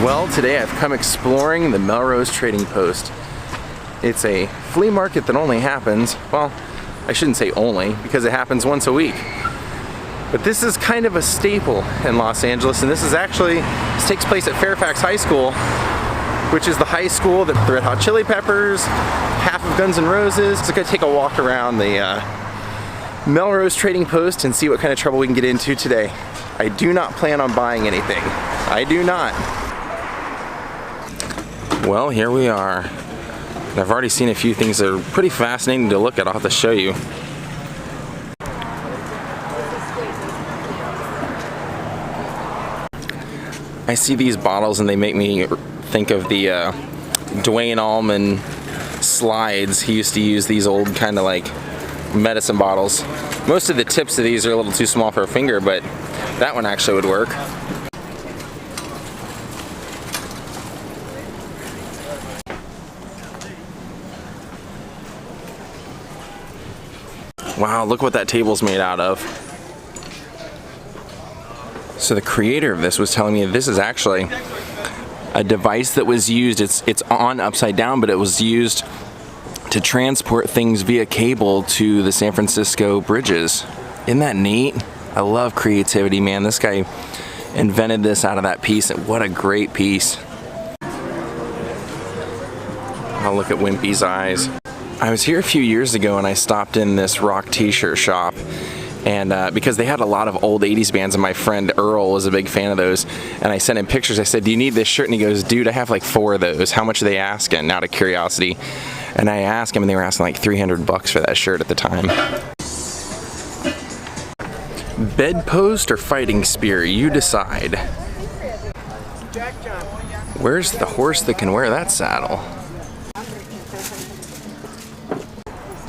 Well, today I've come exploring the Melrose Trading Post. It's a flea market that only happens, well, I shouldn't say only, because it happens once a week. But this is kind of a staple in Los Angeles, and this takes place at Fairfax High School, which is the high school that the Red Hot Chili Peppers, half of Guns N' Roses. So I'm gonna take a walk around the Melrose Trading Post and see what kind of trouble we can get into today. I do not plan on buying anything. I do not. Well, here we are. And I've already seen a few things that are pretty fascinating to look at. I'll have to show you. I see these bottles and they make me think of the Dwayne Allman slides. He used to use these old kind of like medicine bottles. Most of the tips of these are a little too small for a finger, but that one actually would work. Wow, look what that table's made out of. So the creator of this was telling me this is actually a device that was used, it's on upside down, but it was used to transport things via cable to the San Francisco bridges. Isn't that neat? I love creativity, man. This guy invented this out of that piece, and what a great piece. I'll look at Wimpy's eyes. I was here a few years ago and I stopped in this rock t-shirt shop, and because they had a lot of old 80s bands, and my friend Earl was a big fan of those, and I sent him pictures. I said, do you need this shirt? And he goes, dude, I have like 4 of those. How much are they asking? Out of curiosity. And I asked him, and they were asking like $300 for that shirt at the time. Bedpost or fighting spear, you decide. Where's the horse that can wear that saddle?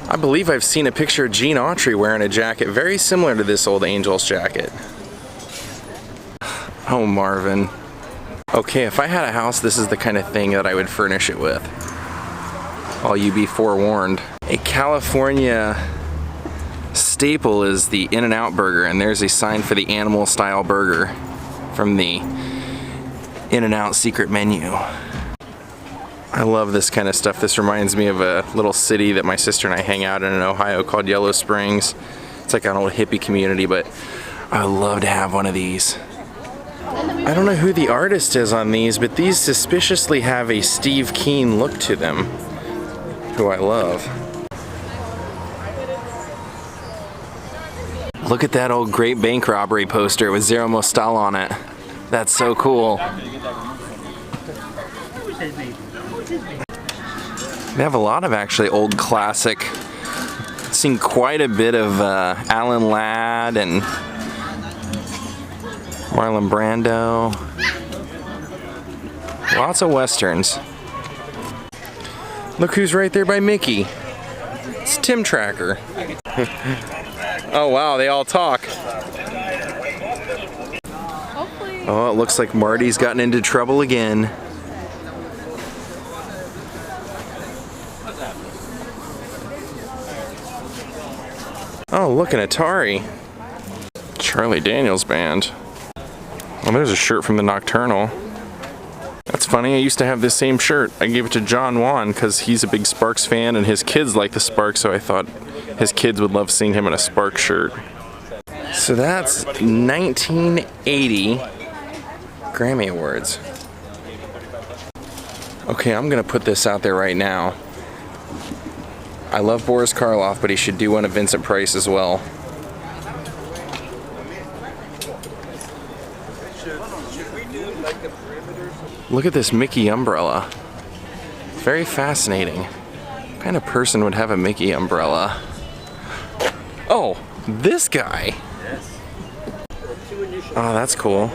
I believe I've seen a picture of Gene Autry wearing a jacket very similar to this old Angels jacket. Oh, Marvin. Okay, if I had a house, this is the kind of thing that I would furnish it with. All you be forewarned. A California staple is the In-N-Out burger, and there's a sign for the animal style burger from the In-N-Out secret menu. I love this kind of stuff. This reminds me of a little city that my sister and I hang out in Ohio called Yellow Springs. It's like an old hippie community, but I would love to have one of these. I don't know who the artist is on these, but these suspiciously have a Steve Keen look to them, who I love. Look at that old Great Bank Robbery poster with Zero Mostel on it. That's so cool. They have a lot of actually old classic. Seen quite a bit of Alan Ladd and Marlon Brando. Lots of westerns. Look who's right there by Mickey. It's Tim Tracker. Oh wow, they all talk. Oh, it looks like Marty's gotten into trouble again. Oh, look, an Atari. Charlie Daniels Band. Well, there's a shirt from the Nocturnal. That's funny, I used to have this same shirt. I gave it to John Wan because he's a big Sparks fan and his kids like the Sparks, so I thought his kids would love seeing him in a Sparks shirt. So that's 1980 Grammy Awards. Okay, I'm gonna put this out there right now. I love Boris Karloff, but he should do one of Vincent Price as well. Look at this Mickey umbrella. Very fascinating. What kind of person would have a Mickey umbrella? Oh, this guy. Oh, that's cool.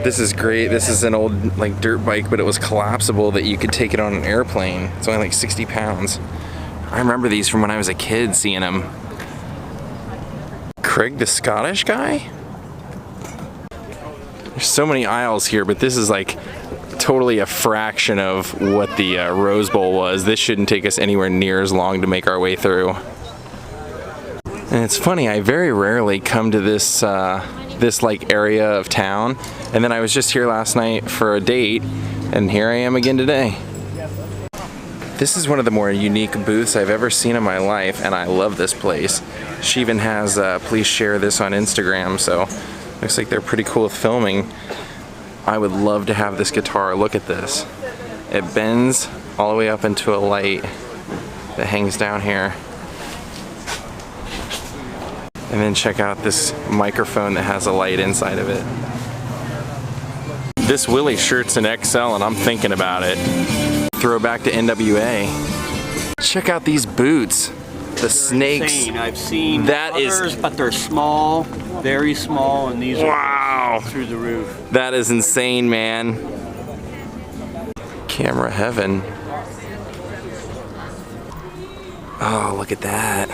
This is great. This is an old like dirt bike, but it was collapsible that you could take it on an airplane. It's only like 60 pounds. I remember these from when I was a kid, seeing them. Craig the Scottish guy? There's so many aisles here, but this is like totally a fraction of what the Rose Bowl was. This shouldn't take us anywhere near as long to make our way through. And it's funny, I very rarely come to this this like area of town. And then I was just here last night for a date, and here I am again today. This is one of the more unique booths I've ever seen in my life, and I love this place. She even has please share this on Instagram, so looks like they're pretty cool with filming. I would love to have this guitar. Look at this. It bends all the way up into a light that hangs down here. And then check out this microphone that has a light inside of it. This Willie shirt's an XL and I'm thinking about it. Throwback to NWA. Check out these boots. The snakes. Insane. I've seen that others, but they're small, very small, and these are through the roof. That is insane, man. Camera heaven. Oh, look at that.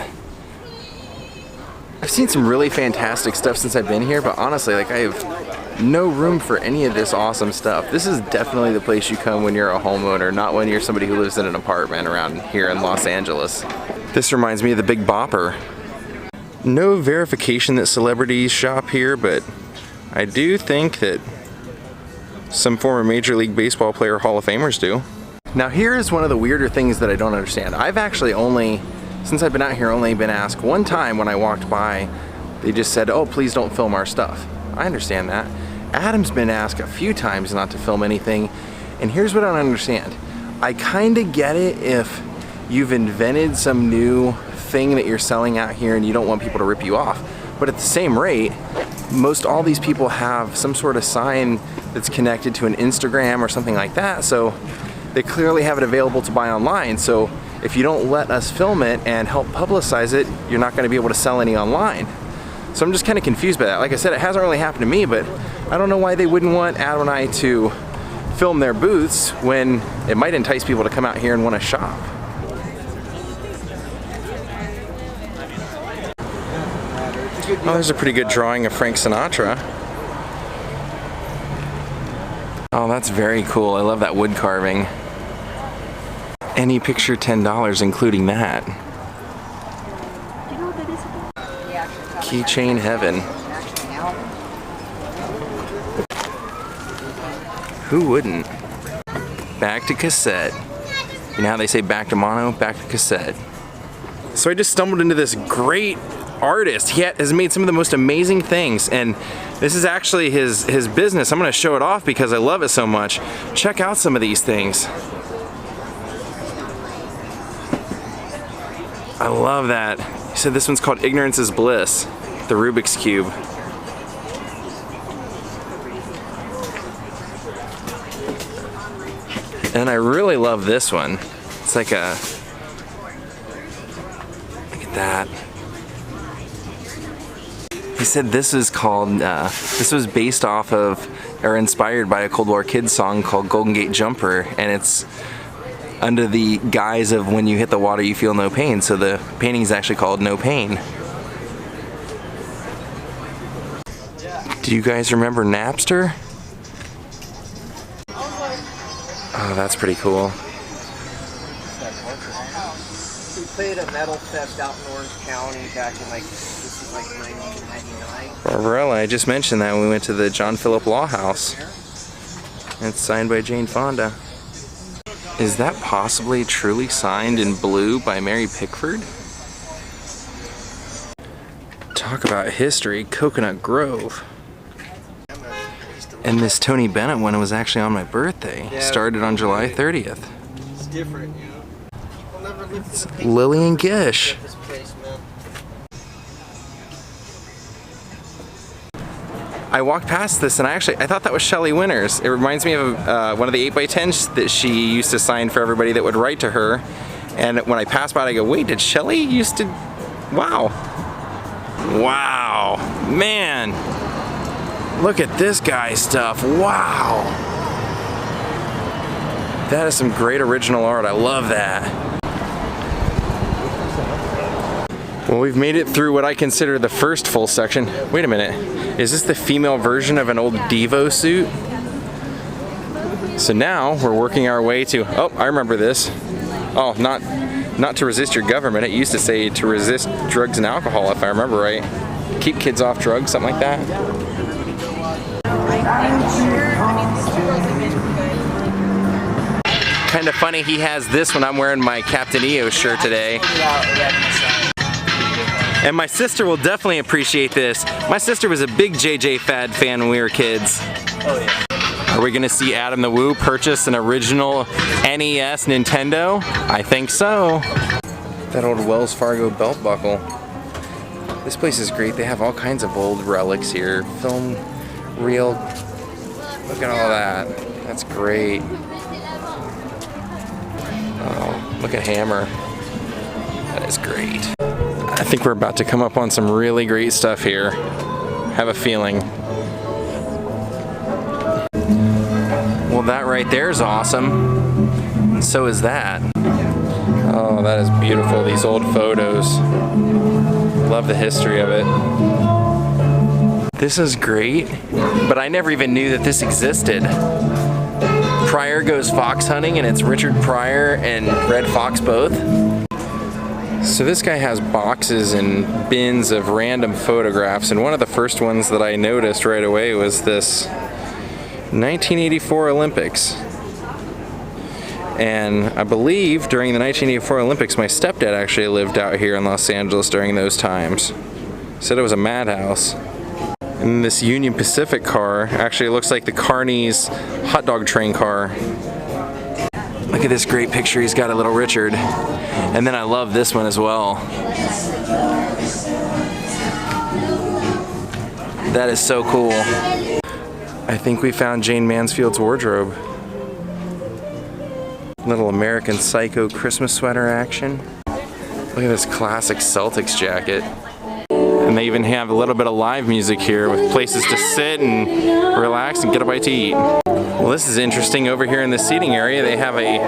I've seen some really fantastic stuff since I've been here, but honestly, like, I have no room for any of this awesome stuff. This is definitely the place you come when you're a homeowner, not when you're somebody who lives in an apartment around here in Los Angeles. This reminds me of the Big Bopper. No verification that celebrities shop here, but I do think that some former Major League Baseball player Hall of Famers do. Now here is one of the weirder things that I don't understand. I've actually only, since I've been out here, only been asked one time when I walked by. They just said, oh, please don't film our stuff. I understand that. Adam's been asked a few times not to film anything, and here's what I don't understand. I kind of get it if you've invented some new thing that you're selling out here and you don't want people to rip you off. But at the same rate, most all these people have some sort of sign that's connected to an Instagram or something like that, so they clearly have it available to buy online. So if you don't let us film it and help publicize it, you're not going to be able to sell any online. So I'm just kind of confused by that. Like I said, it hasn't really happened to me, but I don't know why they wouldn't want Adam and I to film their booths when it might entice people to come out here and want to shop. Oh, there's a pretty good drawing of Frank Sinatra. Oh, that's very cool. I love that wood carving. Any picture, $10, including that. Keychain heaven. Who wouldn't? Back to cassette. You know how they say back to mono, back to cassette. So I just stumbled into this great artist. He has made some of the most amazing things, and this is actually his business. I'm going to show it off because I love it so much. Check out some of these things. I love that. He said this one's called Ignorance is Bliss, the Rubik's Cube. And I really love this one. It's like a, look at that. He said this is called, this was based off of, or inspired by a Cold War Kids song called Golden Gate Jumper, and it's under the guise of when you hit the water you feel no pain, so the painting is actually called No Pain. Do you guys remember Napster? Oh, that's pretty cool. We played a metal fest out in Orange County back in this is like 1999. Barbarella, I just mentioned that when we went to the John Philip Law House. It's signed by Jane Fonda. Is that possibly truly signed in blue by Mary Pickford? Talk about history, Coconut Grove. And this Tony Bennett one was actually on my birthday. Yeah, started on July 30th. It's different, you know. It's Lillian Gish. I walked past this and I thought that was Shelley Winters. It reminds me of one of the 8x10s that she used to sign for everybody that would write to her. And when I passed by it, I go, wait, did Shelley used to, wow. Wow, man. Look at this guy's stuff, wow. That is some great original art, I love that. Well, we've made it through what I consider the first full section. Wait a minute, is this the female version of an old Devo suit? So now we're working our way to, oh, I remember this. Oh, not to resist your government. It used to say to resist drugs and alcohol, if I remember right. Keep kids off drugs, something like that. Kind of funny, he has this when I'm wearing my Captain EO shirt today. And my sister will definitely appreciate this. My sister was a big JJ Fad fan when we were kids. Oh yeah. Are we gonna see Adam the Woo purchase an original NES Nintendo? I think so. That old Wells Fargo belt buckle. This place is great. They have all kinds of old relics here. Film reel. Look at all that. That's great. Oh, look at Hammer. That is great. I think we're about to come up on some really great stuff here. Have a feeling. Well, that right there is awesome. And so is that. Oh, that is beautiful. These old photos. Love the history of it. This is great, but I never even knew that this existed. Pryor goes fox hunting, and it's Richard Pryor and Red Fox both. So this guy has boxes and bins of random photographs, and one of the first ones that I noticed right away was this 1984 Olympics. And I believe during the 1984 Olympics, my stepdad actually lived out here in Los Angeles during those times. Said it was a madhouse. And this Union Pacific car actually looks like the Carney's hot dog train car. Look at this great picture. He's got a little Richard. And then I love this one as well. That is so cool. I think we found Jane Mansfield's wardrobe. Little American Psycho Christmas sweater action. Look at this classic Celtics jacket. And they even have a little bit of live music here with places to sit and relax and get a bite to eat. Well, this is interesting. Over here in the seating area, they have a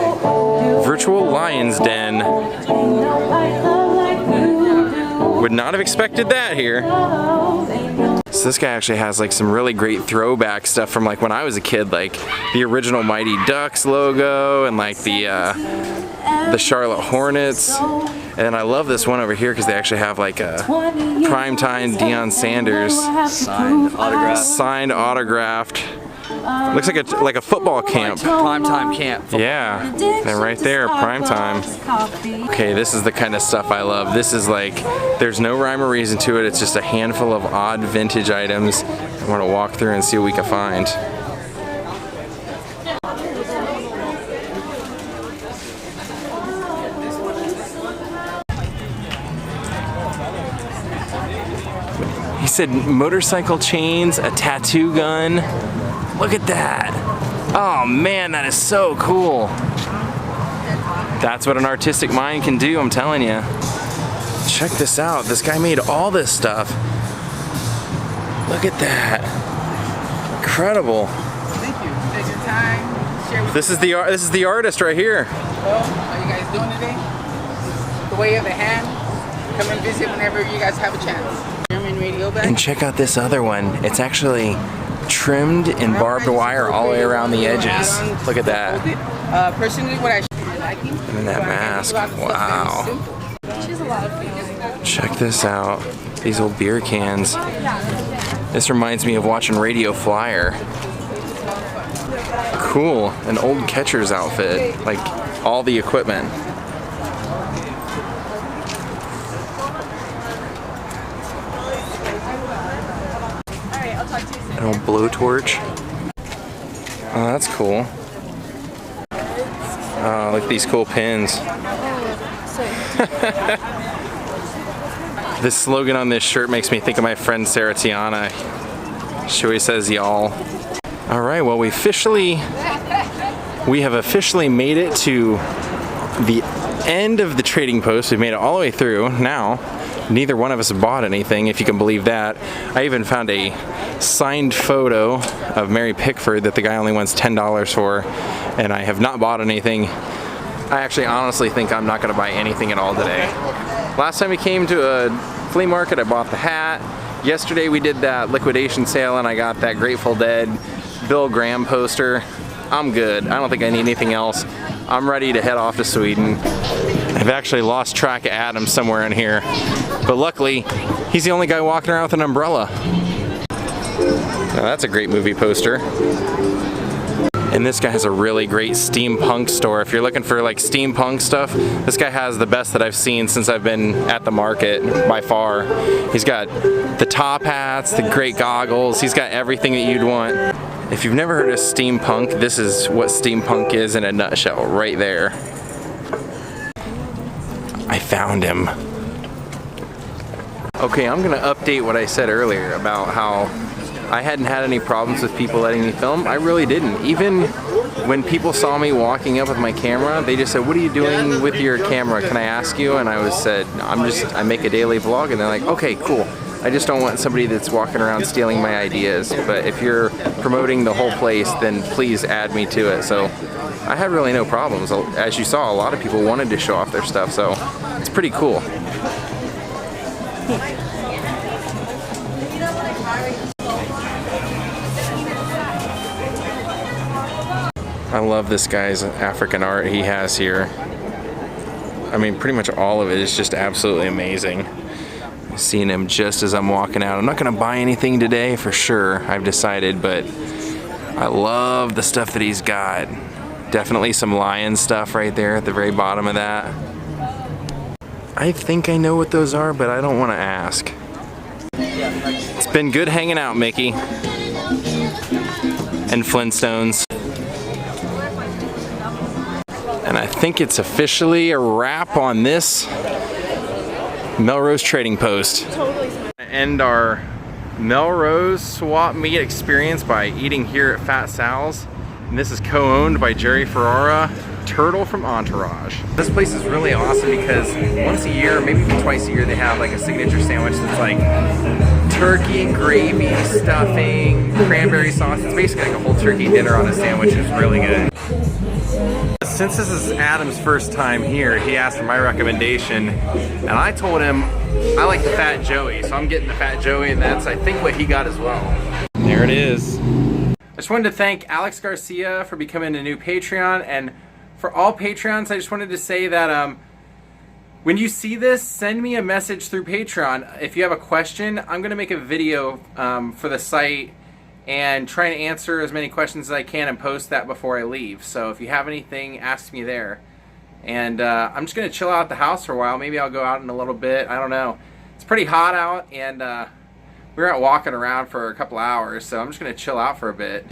virtual lion's den. Would not have expected that here. So this guy actually has like some really great throwback stuff from like when I was a kid, like the original Mighty Ducks logo and like the Charlotte Hornets. And I love this one over here because they actually have like a primetime Deion Sanders signed autographed. Looks like a football camp. Primetime camp. Yeah, and right there, primetime. Okay, this is the kind of stuff I love. This is like, there's no rhyme or reason to it. It's just a handful of odd vintage items. I want to walk through and see what we can find. He said motorcycle chains, a tattoo gun. Look at that. Oh man, that is so cool. That's what an artistic mind can do, I'm telling you. Check this out. This guy made all this stuff. Look at that. Incredible. Thank you. Take your time. Share with This is the artist right here. How are you guys doing today? The way of the hand. Come and visit whenever you guys have a chance. German radio back. And check out this other one. It's actually trimmed in barbed wire all the way around the edges. Look at that. Personally, what I like. And that mask. Wow. Check this out. These old beer cans. This reminds me of watching Radio Flyer. Cool. An old catcher's outfit. Like all the equipment. An old blowtorch. Oh, that's cool. Oh, look at these cool pins. This slogan on this shirt makes me think of my friend Sarah Tiana. She always says y'all. All right, well we have officially made it to the end of the trading post. We've made it all the way through. Now, neither one of us bought anything, if you can believe that. I even found a signed photo of Mary Pickford that the guy only wants $10 for, and I have not bought anything. I actually honestly think I'm not going to buy anything at all today. Last time we came to a flea market, I bought the hat. Yesterday we did that liquidation sale and I got that Grateful Dead Bill Graham poster. I'm good. I don't think I need anything else. I'm ready to head off to Sweden. I've actually lost track of Adam somewhere in here, but luckily he's the only guy walking around with an umbrella. Now that's a great movie poster. And this guy has a really great steampunk store. If you're looking for like steampunk stuff, this guy has the best that I've seen since I've been at the market by far. He's got the top hats, the great goggles, he's got everything that you'd want. If you've never heard of steampunk, this is what steampunk is in a nutshell right there. I found him. Okay, I'm gonna update what I said earlier about how I hadn't had any problems with people letting me film. I really didn't. Even when people saw me walking up with my camera, they just said, "What are you doing with your camera? Can I ask you?" And I said, I make a daily vlog. And they're like, "Okay, cool. I just don't want somebody that's walking around stealing my ideas. But if you're promoting the whole place, then please add me to it." So I had really no problems. As you saw, a lot of people wanted to show off their stuff, so it's pretty cool. I love this guy's African art he has here. I mean, pretty much all of it is just absolutely amazing. Seeing him just as I'm walking out. I'm not gonna buy anything today for sure, I've decided, but I love the stuff that he's got. Definitely some lion stuff right there at the very bottom of that. I think I know what those are, but I don't want to ask. It's been good hanging out, Mickey. And Flintstones. And I think it's officially a wrap on this Melrose trading post. End our Melrose swap meet experience by eating here at Fat Sal's. And this is co-owned by Jerry Ferrara, Turtle from Entourage. This place is really awesome because once a year, maybe even twice a year, they have like a signature sandwich that's like turkey, gravy, stuffing, cranberry sauce. It's basically like a whole turkey dinner on a sandwich. It's really good. Since this is Adam's first time here, he asked for my recommendation, and I told him I like the Fat Joey, so I'm getting the Fat Joey, and that's I think what he got as well. There it is. I just wanted to thank Alex Garcia for becoming a new Patreon, and for all Patreons, I just wanted to say that when you see this, send me a message through Patreon. If you have a question, I'm going to make a video for the site and try and answer as many questions as I can and post that before I leave. So if you have anything, ask me there. And I'm just going to chill out at the house for a while. Maybe I'll go out in a little bit. I don't know. It's pretty hot out, and we were out walking around for a couple hours, so I'm just going to chill out for a bit.